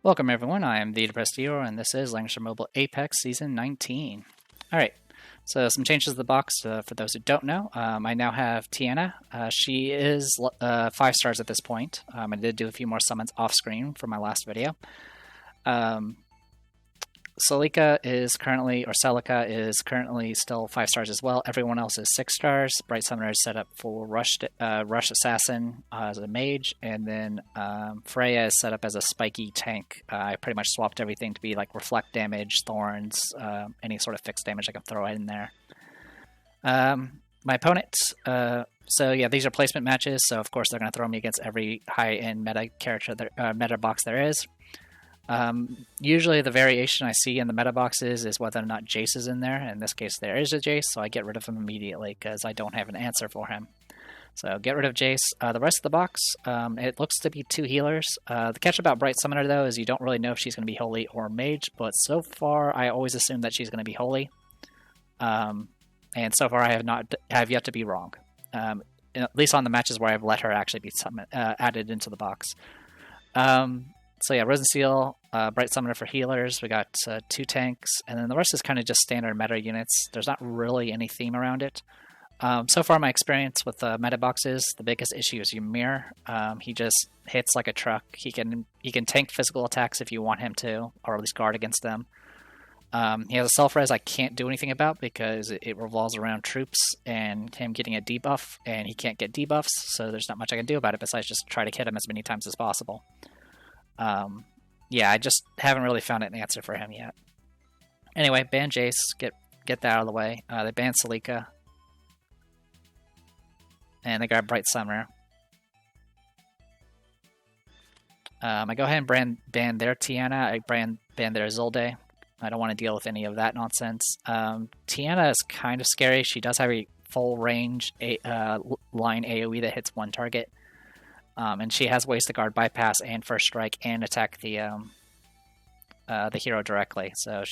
Welcome everyone, I am the Depressed Hero, and this is Langrisser Mobile Apex Season 19. Alright, so some changes to the box for those who don't know. I now have Tiana. She is 5 stars at this point. I did do a few more summons off screen for my last video. Celica is currently still 5 stars as well. Everyone else is 6 stars. Bright Summoner is set up for Rush Assassin as a mage, and then Freya is set up as a spiky tank. I pretty much swapped everything to be like reflect damage, thorns, any sort of fixed damage I can throw in there. My opponent, so yeah, these are placement matches, so of course they're going to throw me against every high-end meta box there is. Usually the variation I see in the meta boxes is whether or not Jace is in there. In this case, there is a Jace, so I get rid of him immediately because I don't have an answer for him. So get rid of Jace. The rest of the box, it looks to be 2 healers. The catch about Bright Summoner, though, is you don't really know if she's going to be Holy or Mage, but so far I always assume that she's going to be Holy. And so far I have yet to be wrong. At least on the matches where I've let her actually be added into the box. So yeah, Risen Seal, Bright Summoner for healers. We got 2 tanks, and then the rest is kind of just standard meta units. There's not really any theme around it. So far, my experience with meta boxes, the biggest issue is Ymir. He just hits like a truck. He can tank physical attacks if you want him to, or at least guard against them. He has a self-res I can't do anything about because it revolves around troops and him getting a debuff, and he can't get debuffs, so there's not much I can do about it besides just try to hit him as many times as possible. Yeah, I just haven't really found an answer for him yet. Anyway, ban Jace, get that out of the way. They ban Celica. And they grab Bright Summoner. I go ahead and ban their Tiana. I ban their Isolde. I don't want to deal with any of that nonsense. Tiana is kind of scary. She does have a full range line AoE that hits one target. And she has ways to guard bypass and first strike and attack the hero directly. So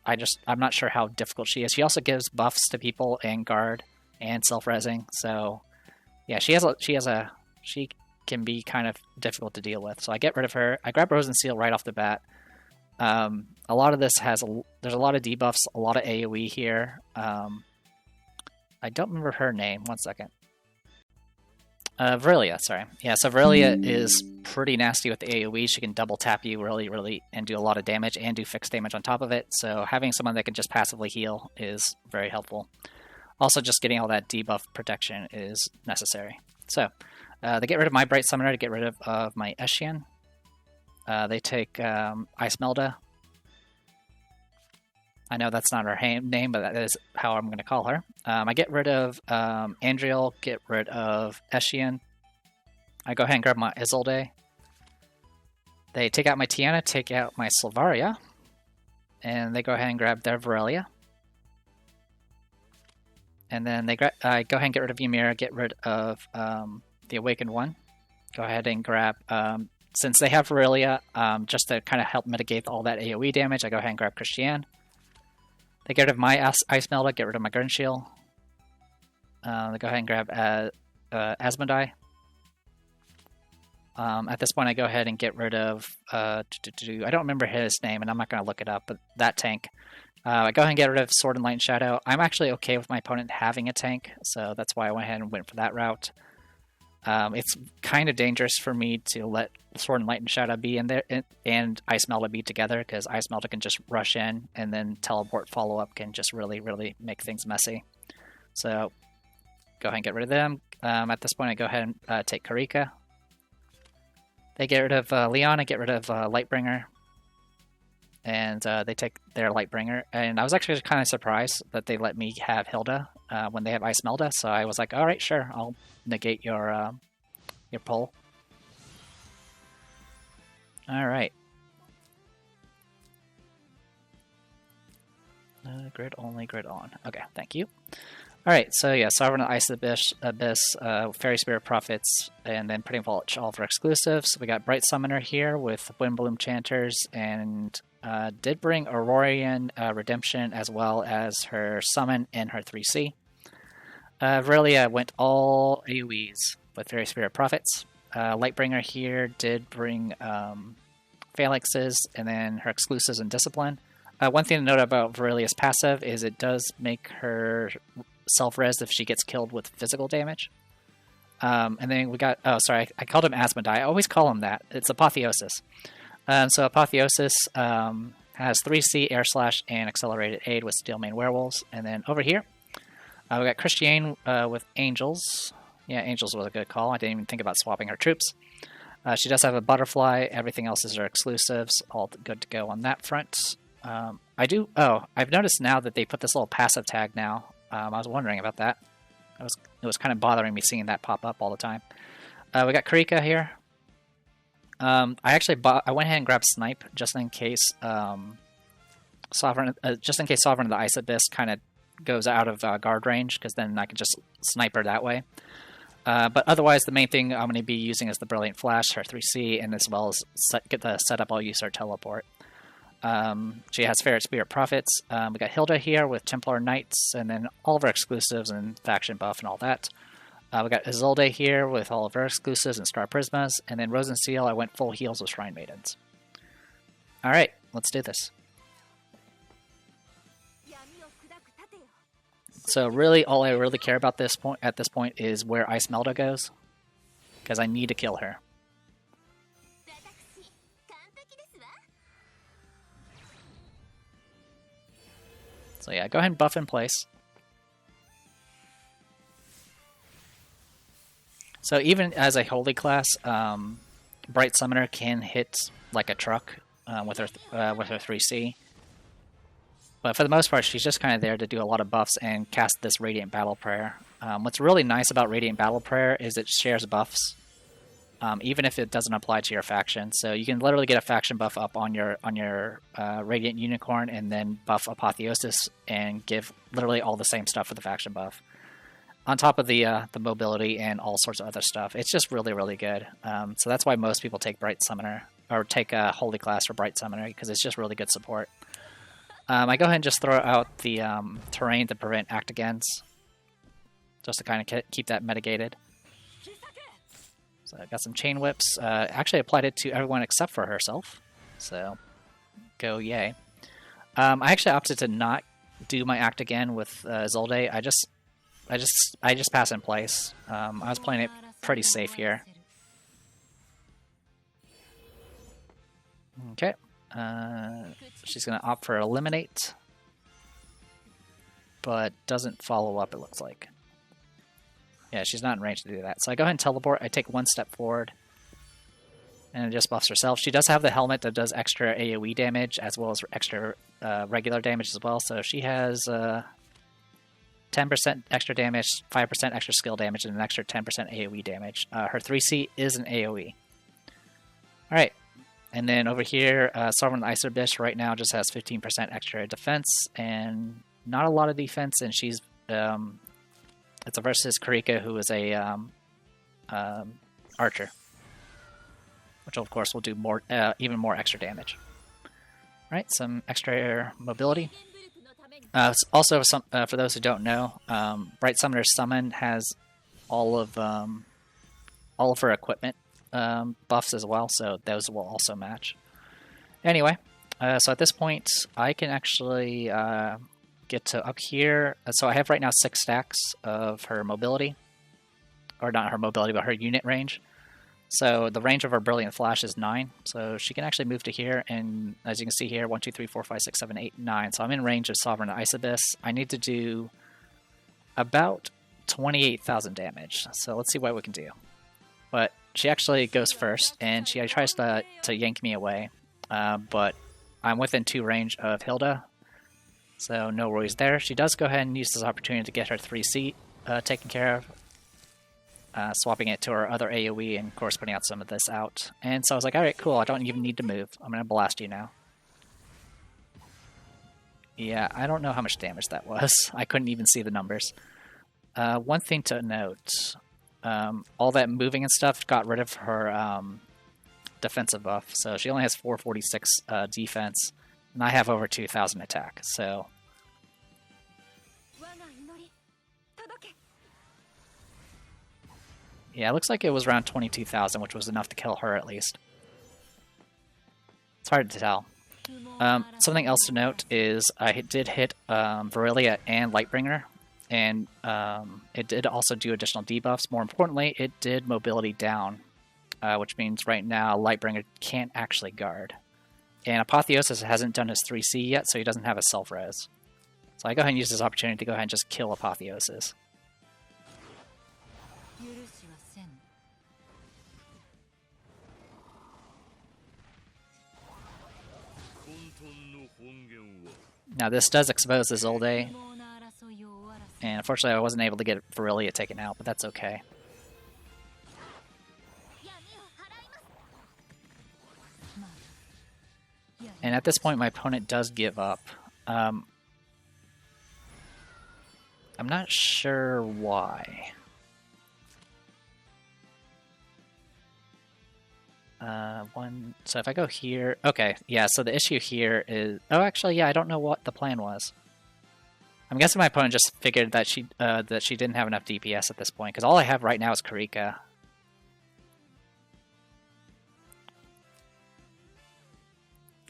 I'm not sure how difficult she is. She also gives buffs to people and guard and self-resing. So yeah, she can be kind of difficult to deal with. So I get rid of her. I grab Risen Seal right off the bat. A lot of this there's a lot of debuffs, a lot of AoE here. I don't remember her name. One second. Virelia, sorry. Yeah, so Virelia is pretty nasty with the AoE. She can double tap you really, and do a lot of damage, and do fixed damage on top of it. So having someone that can just passively heal is very helpful. Also, just getting all that debuff protection is necessary. So, they get rid of my Bright Summoner to get rid of my S19. They take Ice Melda. I know that's not her name, but that is how I'm going to call her. I get rid of Andriel, get rid of S19. I go ahead and grab my Isolde. They take out my Tiana, take out my Silvaria, and they go ahead and grab their Virelia. And then I go ahead and get rid of Ymir, get rid of the Awakened One. Go ahead and grab, since they have Virelia, just to kind of help mitigate all that AoE damage, I go ahead and grab Christiane. They get rid of my Ice Melda, get rid of my Gurnshield. They go ahead and grab Asmodai. At this point, I go ahead and get rid of... I don't remember his name, and I'm not going to look it up, but that tank. I go ahead and get rid of Sword and Light and Shadow. I'm actually okay with my opponent having a tank, so that's why I went ahead and went for that route. It's kind of dangerous for me to let Sword and Light and Shadow be in there and Ice Melda be together, because Ice Melda can just rush in, and then teleport follow-up can just really make things messy. So go ahead and get rid of them. At this point, I go ahead and take Karika. They get rid of Leona, get rid of Lightbringer. And they take their Lightbringer. And I was actually kind of surprised that they let me have Hilda when they have Ice Melda. So I was like, all right, sure, I'll negate your pull. All right. Grid only, grid on. Okay, thank you. All right, so yeah, Sovereign Ice Abyss, Fairy Spirit Prophets, and then pretty much all of our exclusives. So we got Bright Summoner here with Windbloom Chanters, and did bring Aurorian Redemption as well as her Summon and her 3C. Virelia went all AoEs with Fairy Spirit Prophets. Lightbringer here did bring phalanxes, and then her exclusives and discipline. One thing to note about Virelia's passive is it does make her self-res if she gets killed with physical damage. And then we got, oh, sorry, I called him Asmodai. I always call him that. It's Apotheosis. So Apotheosis has 3C, Air Slash, and Accelerated Aid with Steel Main Werewolves. And then over here, we got Christiane with Angels. Yeah, Angels was a good call. I didn't even think about swapping her troops. She does have a Butterfly. Everything else is her exclusives. All good to go on that front. I've noticed now that they put this little passive tag now. I was wondering about that. It was kind of bothering me seeing that pop up all the time. We got Karika here. I went ahead and grabbed Snipe just in case Sovereign of the Ice Abyss kind of goes out of guard range, because then I can just snipe her that way. But otherwise, the main thing I'm going to be using is the Brilliant Flash, her 3C, and as well as get the setup, I'll use her Teleport. She has Ferret Spirit Prophets. We got Hilda here with Templar Knights, and then all of her exclusives and faction buff and all that. We got Isolde here with all of her exclusives and Star Prismas, and then Rosenseal, I went full heals with Shrine Maidens. Alright, let's do this. So really, all I really care about at this point is where Icemelda goes, because I need to kill her. So yeah, go ahead and buff in place. So even as a holy class, Bright Summoner can hit like a truck with her 3C. But for the most part, she's just kind of there to do a lot of buffs and cast this Radiant Battle Prayer. What's really nice about Radiant Battle Prayer is it shares buffs, even if it doesn't apply to your faction. So you can literally get a faction buff up on your Radiant Unicorn and then buff Apotheosis and give literally all the same stuff for the faction buff. On top of the mobility and all sorts of other stuff. It's just really, really good. So that's why most people take Bright Summoner, or take a Holy Class for Bright Summoner, because it's just really good support. I go ahead and just throw out the terrain to prevent Act-Agains, just to kind of keep that mitigated. So I got some Chain Whips. Actually applied it to everyone except for herself. So, go yay. I actually opted to not do my Act-Again with Isolde. I just pass in place. I was playing it pretty safe here. Okay. She's going to opt for Eliminate, but doesn't follow up, it looks like. Yeah, she's not in range to do that. So I go ahead and teleport. I take one step forward, and it just buffs herself. She does have the helmet that does extra AoE damage, as well as extra regular damage as well. So she has 10% extra damage, 5% extra skill damage, and an extra 10% AoE damage. Her 3C is an AoE. Alright. And then over here, Sovereign of the Ice Abyss right now just has 15% extra defense and not a lot of defense. And she's it's a versus Karika, who is a archer, which of course will do more, even more extra damage. All right, some extra mobility. Also, for those who don't know, Bright Summoner's Summon has all of her equipment buffs as well, so those will also match. Anyway, so at this point, I can actually get to up here. So I have right now 6 stacks of her mobility, or not her mobility, but her unit range. So the range of her Brilliant Flash is 9, so she can actually move to here, and as you can see here, 1, 2, 3, 4, 5, 6, 7, 8, 9. So I'm in range of Sovereign of the Ice Abyss. I need to do about 28,000 damage, so let's see what we can do. But she actually goes first, and she tries to yank me away, but I'm within 2 range of Hilda, so no worries there. She does go ahead and use this opportunity to get her 3C taken care of, swapping it to her other AoE and of course putting out some of this out. And so I was like, alright, cool, I don't even need to move. I'm going to blast you now. Yeah, I don't know how much damage that was. I couldn't even see the numbers. One thing to note, all that moving and stuff got rid of her defensive buff. So she only has 446 defense, and I have over 2,000 attack, so... Yeah, it looks like it was around 22,000, which was enough to kill her at least. It's hard to tell. Something else to note is I did hit Virelia and Lightbringer, and it did also do additional debuffs. More importantly, it did mobility down, which means right now Lightbringer can't actually guard. And Apotheosis hasn't done his 3C yet, so he doesn't have a self-res. So I go ahead and use this opportunity to go ahead and just kill Apotheosis. Now this does expose the Zolde, and unfortunately I wasn't able to get Virelia taken out, but that's okay. And at this point my opponent does give up. I'm not sure why. So if I go here, okay, yeah, so the issue here is, oh, actually, yeah, I don't know what the plan was. I'm guessing my opponent just figured that she didn't have enough DPS at this point, because all I have right now is Karika.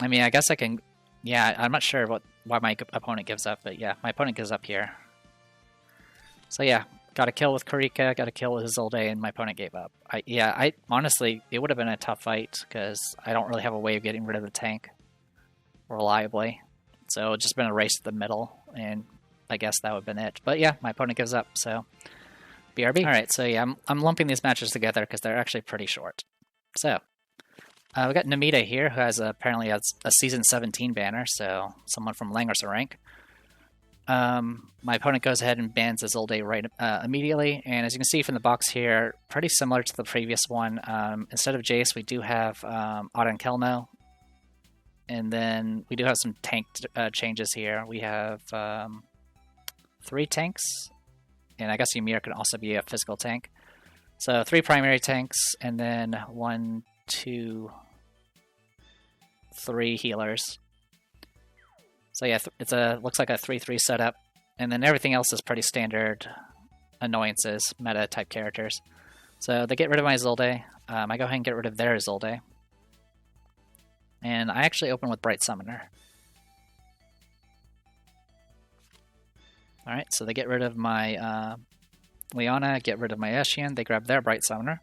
I mean, I guess I can, yeah, I'm not sure why my opponent gives up, but yeah, my opponent gives up here. So yeah, got a kill with Karika, got a kill with Isolde, and my opponent gave up. I honestly, it would have been a tough fight, because I don't really have a way of getting rid of the tank reliably. So it's just been a race to the middle, and I guess that would have been it. But yeah, my opponent gives up, so BRB. Alright, so yeah, I'm lumping these matches together because they're actually pretty short. So, we got Namita here, who apparently has a Season 17 banner, so someone from Langrisser rank. My opponent goes ahead and bans Isolde right immediately, and as you can see from the box here, pretty similar to the previous one. Instead of Jace, we do have Auden Kelmo, and then we do have some tank changes here. We have 3 tanks, and I guess Ymir can also be a physical tank. So 3 primary tanks, and then 1, 2, 3 healers. So yeah, it's looks like a 3-3 setup, and then everything else is pretty standard annoyances, meta type characters. So they get rid of my Isolde. I go ahead and get rid of their Isolde, and I actually open with Bright Summoner. All right, so they get rid of my Leona, get rid of my Eshian. They grab their Bright Summoner.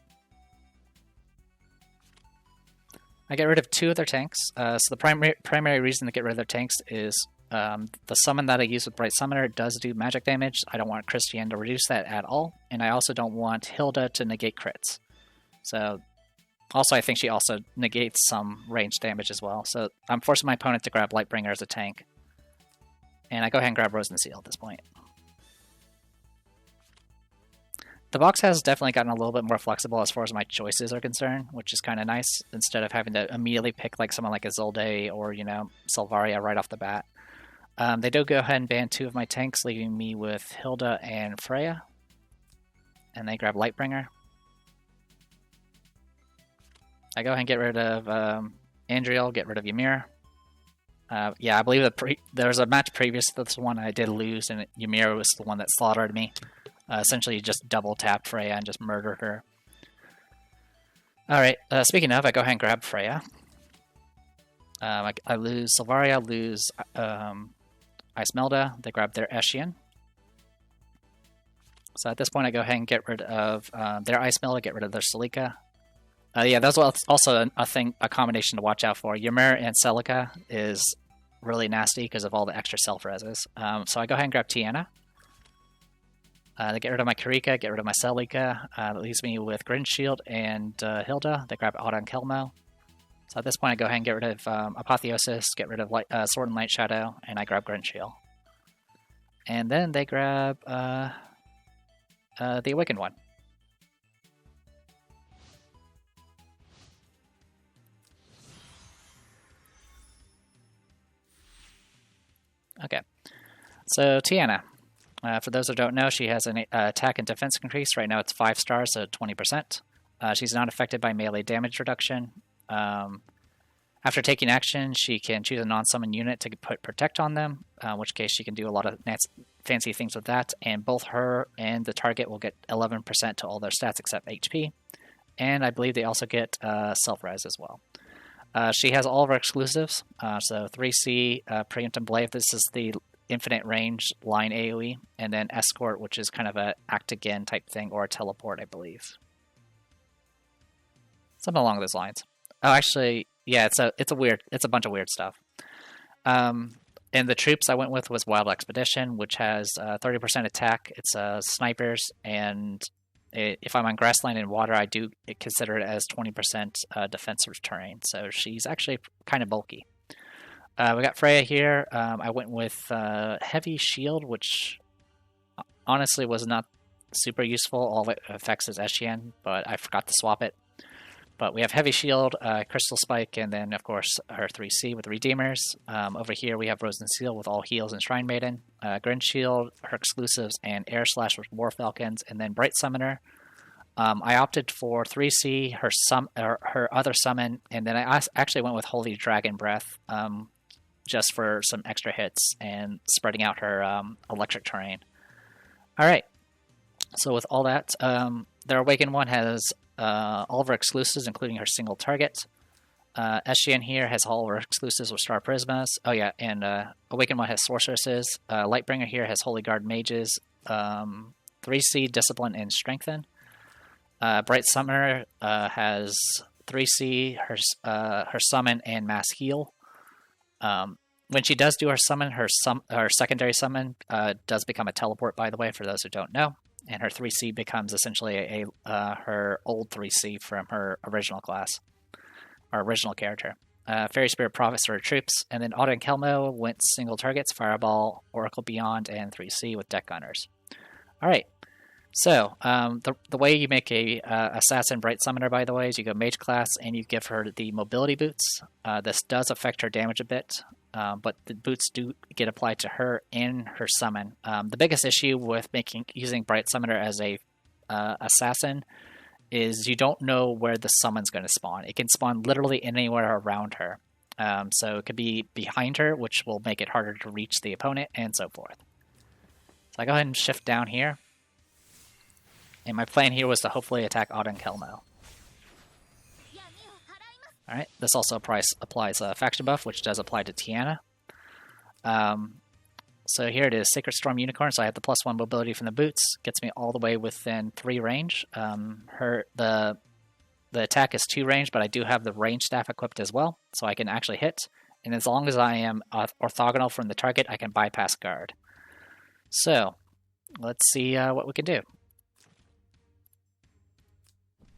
I get rid of 2 of their tanks. So the primary reason to get rid of their tanks is the summon that I use with Bright Summoner does do magic damage. I don't want Christiane to reduce that at all, and I also don't want Hilda to negate crits. So, also I think she also negates some range damage as well. So I'm forcing my opponent to grab Lightbringer as a tank, and I go ahead and grab Rose and Seal at this point. The box has definitely gotten a little bit more flexible as far as my choices are concerned, which is kind of nice, instead of having to immediately pick like someone like Isolde or, you know, Selvaria right off the bat. They do go ahead and ban 2 of my tanks, leaving me with Hilda and Freya. And they grab Lightbringer. I go ahead and get rid of Andriel, get rid of Ymir. Yeah, I believe that there was a match previous to this one I did lose, and Ymir was the one that slaughtered me. Essentially just double tapped Freya and just murdered her. Alright, speaking of, I go ahead and grab Freya. I lose Selvaria, lose Icemelda. They grab their Eshian. So at this point I go ahead and get rid of their Icemelda, get rid of their Celica. Yeah, that's also a combination to watch out for. Ymir and Celica is really nasty because of all the extra self-reses. So I go ahead and grab Tiana. They get rid of my Karika, get rid of my Celica. That leaves me with Grinshield and Hilda. They grab Auden Kelmo. So at this point I go ahead and get rid of Apotheosis, get rid of Sword and Light Shadow, and I grab Grinshield. And then they grab the Awakened one. Okay, so Tiana. For those who don't know, she has an attack and defense increase. Right now it's 5 stars, so 20%. She's not affected by melee damage reduction. After taking action, she can choose a non-summon unit to put Protect on them, in which case she can do a lot of fancy things with that, and both her and the target will get 11% to all their stats except HP. And I believe they also get self-res as well. She has all of her exclusives. So 3C, Preemptive Blade. This is the infinite range line AoE, and then Escort, which is kind of a act again type thing, or a teleport, I believe. Something along those lines. Oh, actually, yeah, it's a bunch of weird stuff. And the troops I went with was Wild Expedition, which has 30% attack. It's snipers, and if I'm on grassland and water, I do consider it as 20% defensive terrain. So she's actually kind of bulky. We got Freya here. I went with Heavy Shield, which honestly was not super useful. All it affects is S19, but I forgot to swap it. But we have Heavy Shield, Crystal Spike, and then, of course, her 3C with Redeemers. Over here, we have Frozen Seal with all heals and Shrine Maiden. Grin Shield, her exclusives, and Air Slash with War Falcons, and then Bright Summoner. I opted for 3C, her other summon, and then I actually went with Holy Dragon Breath, just for some extra hits and spreading out her electric terrain. Alright, so with all that, their Awakened one has all of her exclusives, including her single target. SGN here has all of her exclusives with Star Prismas. Oh yeah, and Awakened one has Sorceresses. Lightbringer here has Holy Guard Mages. 3C, Discipline, and Strengthen. Bright Summoner has 3C, her Summon, and Mass Heal. When she does do her summon, her secondary summon does become a teleport, by the way, for those who don't know. And her 3C becomes essentially her old 3C from her original class, or original character. Fairy Spirit Prophets for her troops, and then Autumn Kelmo went single targets, Fireball, Oracle Beyond, and 3C with Deck Gunners. Alright, so the way you make a Assassin Bright Summoner, by the way, is you go Mage class and you give her the Mobility Boots. This does affect her damage a bit, but the boots do get applied to her in her summon. The biggest issue with using Bright Summoner as a assassin is you don't know where the summon's going to spawn. It can spawn literally anywhere around her. So it could be behind her, which will make it harder to reach the opponent, and so forth. So I go ahead and shift down here. And my plan here was to hopefully attack Auden Kelmo. Alright, this also applies a faction buff, which does apply to Tiana. So here it is, Sacred Storm Unicorn, so I have the +1 mobility from the boots, gets me all the way within 3 range. The attack is 2 range, but I do have the range staff equipped as well, so I can actually hit. And as long as I am orthogonal from the target, I can bypass guard. So, let's see what we can do.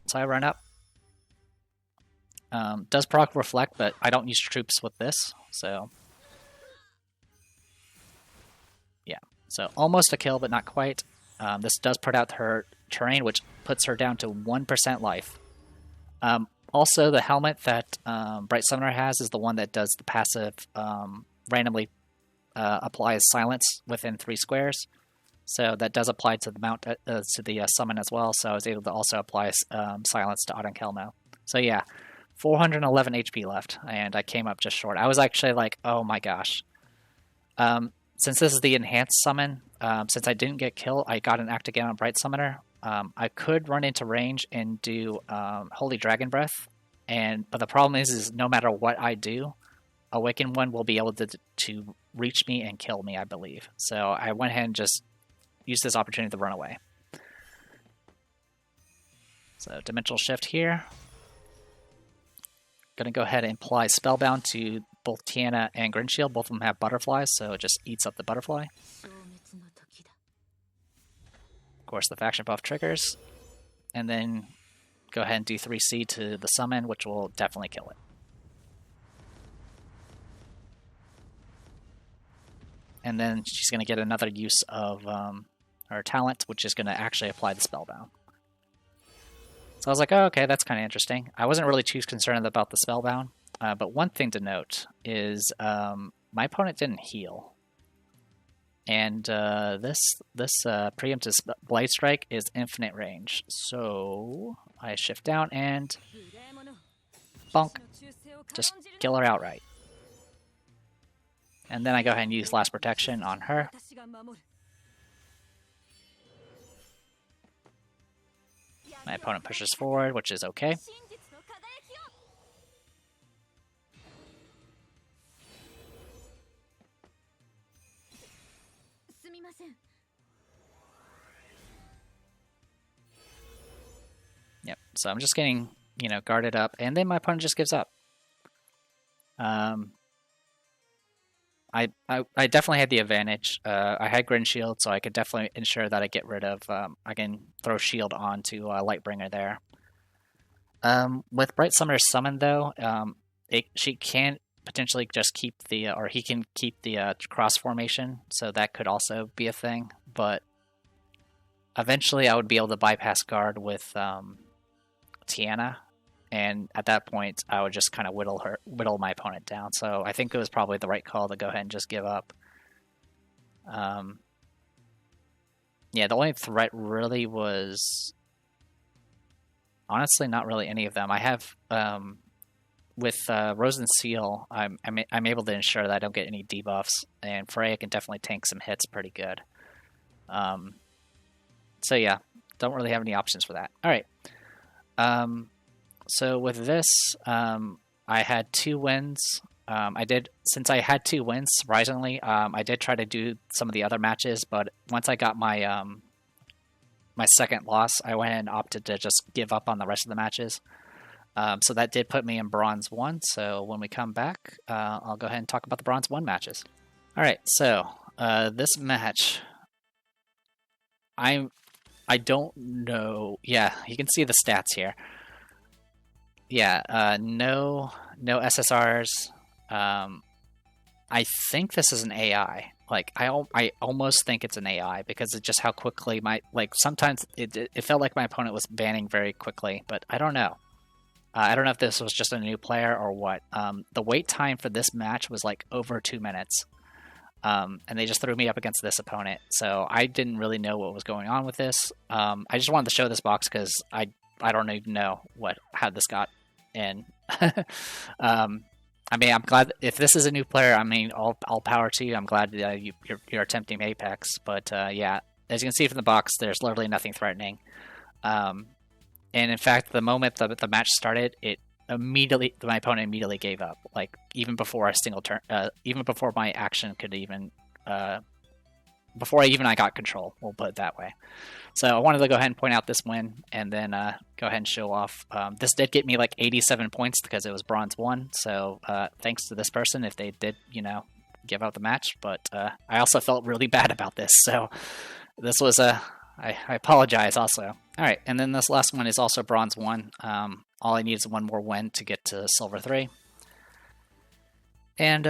So I run up. Does proc Reflect, but I don't use troops with this, so... yeah, so almost a kill, but not quite. This does put out her terrain, which puts her down to 1% life. Also, the helmet that Bright Summoner has is the one that does the passive, randomly applies silence within 3 squares. So that does apply to the mount to the summon as well. So I was able to also apply silence to Auden Kelmo. So yeah, 411 HP left, and I came up just short. I was actually like, oh my gosh. Since this is the enhanced summon, since I didn't get killed, I got an act again on Bright Summoner. I could run into range and do Holy Dragon Breath, but the problem is no matter what I do, Awakened One will be able to reach me and kill me, I believe. So I went ahead and just used this opportunity to run away. So Dimensional Shift here. Gonna go ahead and apply Spellbound to both Tiana and Grinshield. Both of them have butterflies, so it just eats up the butterfly. Of course, the faction buff triggers. And then go ahead and do 3C to the summon, which will definitely kill it. And then she's going to get another use of her talent, which is going to actually apply the Spellbound. So I was like, oh, okay, that's kind of interesting. I wasn't really too concerned about the Spellbound, but one thing to note is my opponent didn't heal. And this Preemptive Blade Strike is infinite range. So I shift down and bonk, just kill her outright. And then I go ahead and use Last Protection on her. My opponent pushes forward, which is okay. Yep. So I'm just getting, guarded up, and then my opponent just gives up. I definitely had the advantage. I had Grin Shield, so I could definitely ensure that I get rid of. I can throw Shield onto Lightbringer there. With Bright Summoner Summon, though, she can potentially just keep the, or he can keep the cross formation, so that could also be a thing. But eventually, I would be able to bypass guard with Tiana, and at that point, I would just kind of whittle my opponent down. So I think it was probably the right call to go ahead and just give up. Yeah, the only threat really was honestly not really any of them. I have with Rose and Seal, I'm able to ensure that I don't get any debuffs, and Freya can definitely tank some hits pretty good. So yeah, don't really have any options for that. All right. So with this, I had 2 wins. Since I had 2 wins, surprisingly, I did try to do some of the other matches, but once I got my my second loss, I went and opted to just give up on the rest of the matches. So that did put me in Bronze 1. So when we come back, I'll go ahead and talk about the Bronze 1 matches. All right, so this match, I don't know. Yeah, you can see the stats here. Yeah, no SSRs. I think this is an AI. Like, I almost think it's an AI because of just how quickly sometimes it felt like my opponent was banning very quickly, but I don't know. I don't know if this was just a new player or what. The wait time for this match was like over 2 minutes. And they just threw me up against this opponent. So I didn't really know what was going on with this. I just wanted to show this box because I don't even know how this got in. I mean, I'm glad if this is a new player. I mean, all power to you. I'm glad that you're attempting Apex, but yeah, as you can see from the box, there's literally nothing threatening. And in fact, the moment the match started, my opponent immediately gave up. Like even before a single turn, even before my action could even, before I got control. We'll put it that way. So I wanted to go ahead and point out this win, and then go ahead and show off. This did get me like 87 points because it was Bronze 1. So thanks to this person if they did, give out the match. But I also felt really bad about this. So this was I apologize also. All right, and then this last one is also Bronze 1. All I need is one more win to get to Silver 3. And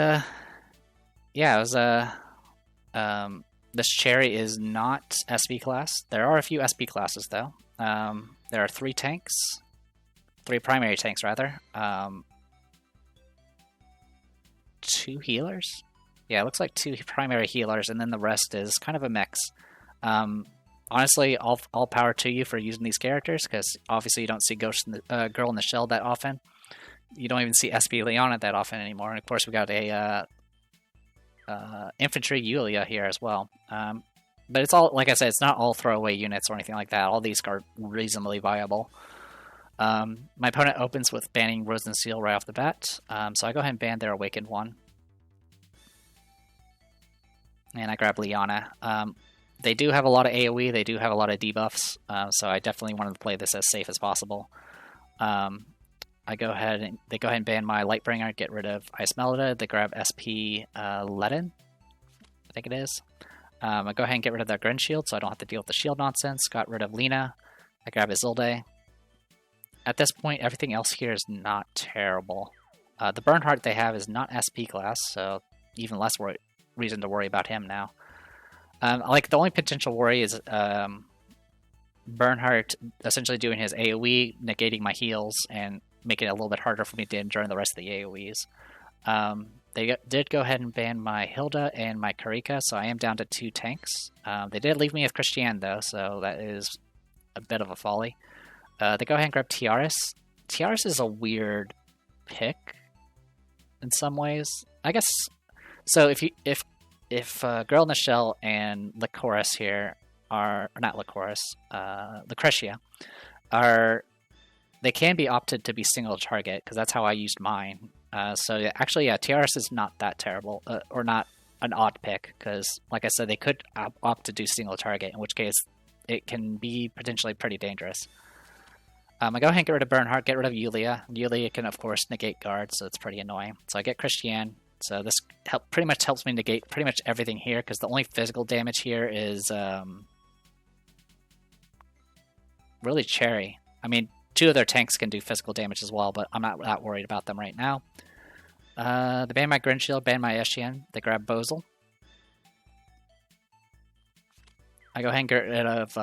yeah, it was this Cherry is not SP class. There are a few SP classes though. There are 3 tanks, 3 primary tanks rather. 2 healers. Yeah, it looks like 2 primary healers, and then the rest is kind of a mix. Honestly, all power to you for using these characters, because obviously you don't see Ghost in the, Girl in the Shell that often. You don't even see SP Leona that often anymore. And of course, we got a infantry Yulia here as well. But it's all, like I said, it's not all throwaway units or anything like that. All these are reasonably viable. My opponent opens with banning Rose and Seal right off the bat. So I go ahead and ban their Awakened one. And I grab Liana. They do have a lot of AoE, they do have a lot of debuffs, so I definitely wanted to play this as safe as possible. They go ahead and ban my Lightbringer, get rid of Ice Melida. They grab SP Ledin, I think it is. I go ahead and get rid of their Grin Shield, so I don't have to deal with the shield nonsense. Got rid of Lina. I grab Isilde. At this point, everything else here is not terrible. The Bernhardt they have is not SP class, so even less reason to worry about him now. Like, the only potential worry is Bernhardt essentially doing his AoE, negating my heals, and making it a little bit harder for me to endure the rest of the AoEs. They did go ahead and ban my Hilda and my Karika, so I am down to 2 tanks. They did leave me with Christiane, though, so that is a bit of a folly. They go ahead and grab Tiaris. Tiaris is a weird pick in some ways, I guess. So if Girl in the Shell and Lycoris here are, or not Lycoris, Lucretia, they can be opted to be single target, because that's how I used mine. So yeah, actually, yeah, Tiaris is not that terrible, or not an odd pick, because, like I said, they could opt to do single target, in which case it can be potentially pretty dangerous. I go ahead and get rid of Bernhardt, get rid of Yulia. Yulia can, of course, negate guard, so it's pretty annoying. So I get Christiane. So this pretty much helps me negate pretty much everything here, because the only physical damage here is really Cherry. I mean, 2 of their tanks can do physical damage as well, but I'm not that worried about them right now. They ban my Grinshield, ban my Eshian. They grab Bozel. I go ahead and get rid of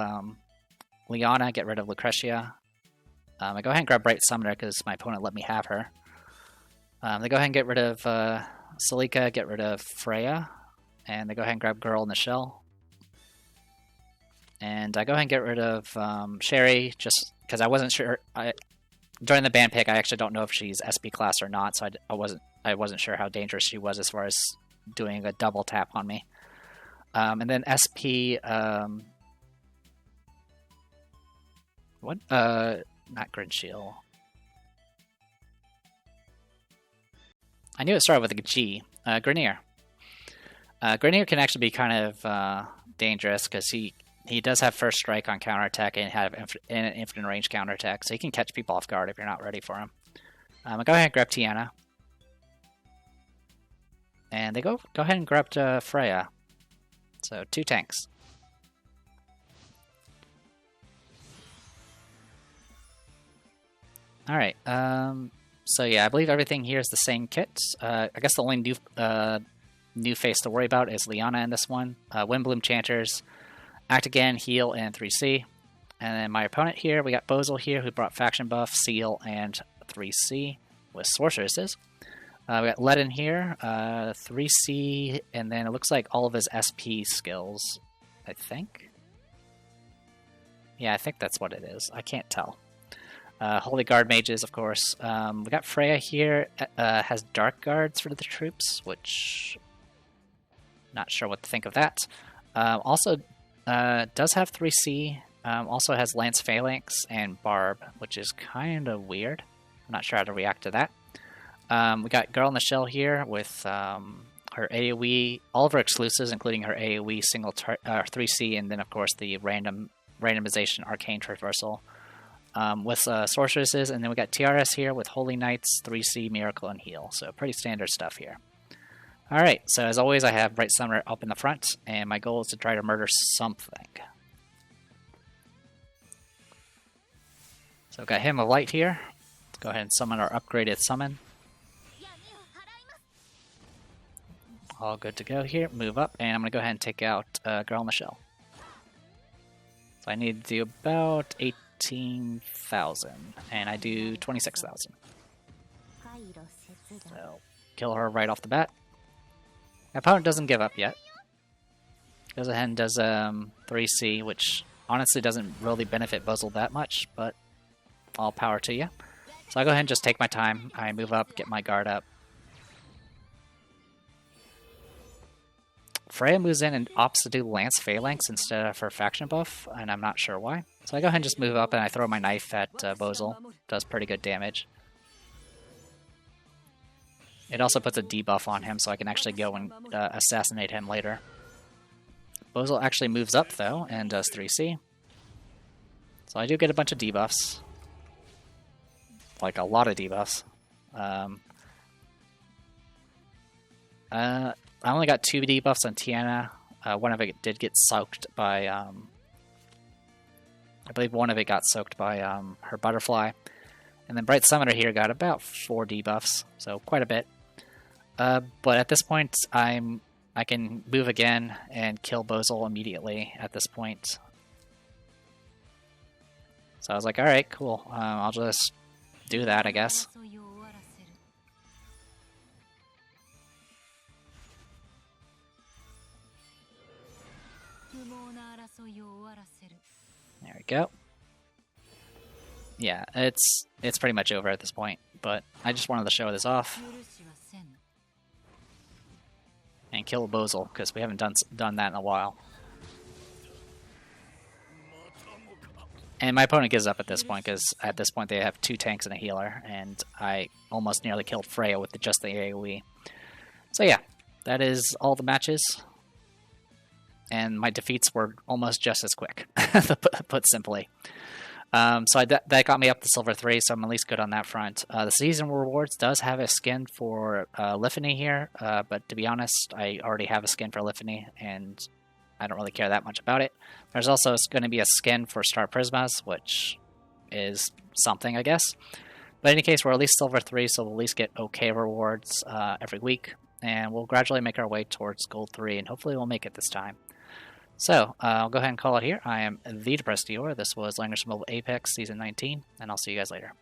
Liana, get rid of Lucretia. I go ahead and grab Bright Summoner because my opponent let me have her. They go ahead and get rid of Salika, get rid of Freya. And they go ahead and grab Girl in the Shell. And I go ahead and get rid of Sherry, just because I wasn't sure. During the ban pick, I actually don't know if she's SP class or not, so I wasn't sure how dangerous she was as far as doing a double tap on me. And then SP, what? Not Grinshield. I knew it started with a G. Grenier. Grenier can actually be kind of dangerous because he does have first strike on counterattack and have an infinite range counterattack, so he can catch people off guard if you're not ready for him. I'll go ahead and grab Tiana. And they go ahead and grab Freya. So 2 tanks. Alright, so yeah, I believe everything here is the same kit. I guess the only new face to worry about is Liana in this one. Windbloom Chanters, Act Again, Heal, and 3C. And then my opponent here, we got Bozel here, who brought Faction Buff, Seal, and 3C with Sorceresses. We got Ledin here, 3C, and then it looks like all of his SP skills, I think. Yeah, I think that's what it is. I can't tell. Holy Guard Mages, of course. We got Freya here, has Dark Guards for the troops, which... not sure what to think of that. Also, does have 3C, also has Lance Phalanx and Barb, which is kind of weird. I'm not sure how to react to that. We got Girl in the Shell here with her AoE, all of her exclusives, including her AoE, single 3C, and then, of course, the randomization Arcane Traversal. With Sorceresses, and then we got TRS here with Holy Knights, 3C, Miracle, and Heal. So pretty standard stuff here. Alright, so as always I have Bright Summoner up in the front, and my goal is to try to murder something. So got Hymn of Light here. Let's go ahead and summon our upgraded summon. All good to go here. Move up, and I'm going to go ahead and take out Girl in the Shell. So I need to do about 18,000, and I do 26,000. So, kill her right off the bat. My opponent doesn't give up yet. Goes ahead and does 3C, which honestly doesn't really benefit Bozel that much, but all power to you. So I go ahead and just take my time. I move up, get my guard up. Freya moves in and opts to do Lance Phalanx instead of her faction buff, and I'm not sure why. So I go ahead and just move up and I throw my knife at Bozel. Does pretty good damage. It also puts a debuff on him so I can actually go and assassinate him later. Bozel actually moves up though and does 3C. So I do get a bunch of debuffs. Like a lot of debuffs. I only got 2 debuffs on Tiana. One of it did get soaked by... I believe one of it got soaked by her Butterfly. And then Bright Summoner here got about 4 debuffs, so quite a bit. But at this point, I can move again and kill Bozel immediately at this point. So I was like, alright, cool. I'll just do that, I guess. There we go. Yeah, it's pretty much over at this point, but I just wanted to show this off. And kill Bozel, because we haven't done that in a while. And my opponent gives up at this point, because at this point they have 2 tanks and a healer, and I almost nearly killed Freya with just the AoE. So yeah, that is all the matches. And my defeats were almost just as quick, put simply. So that got me up to Silver 3, so I'm at least good on that front. The Season Rewards does have a skin for Lifany here, but to be honest, I already have a skin for Lifany, and I don't really care that much about it. There's also going to be a skin for Star Prismas, which is something, I guess. But in any case, we're at least Silver 3, so we'll at least get okay rewards every week, and we'll gradually make our way towards Gold 3, and hopefully we'll make it this time. So, I'll go ahead and call it here. I am the Depressed Dior. This was Langrisser Mobile Apex Season 19, and I'll see you guys later.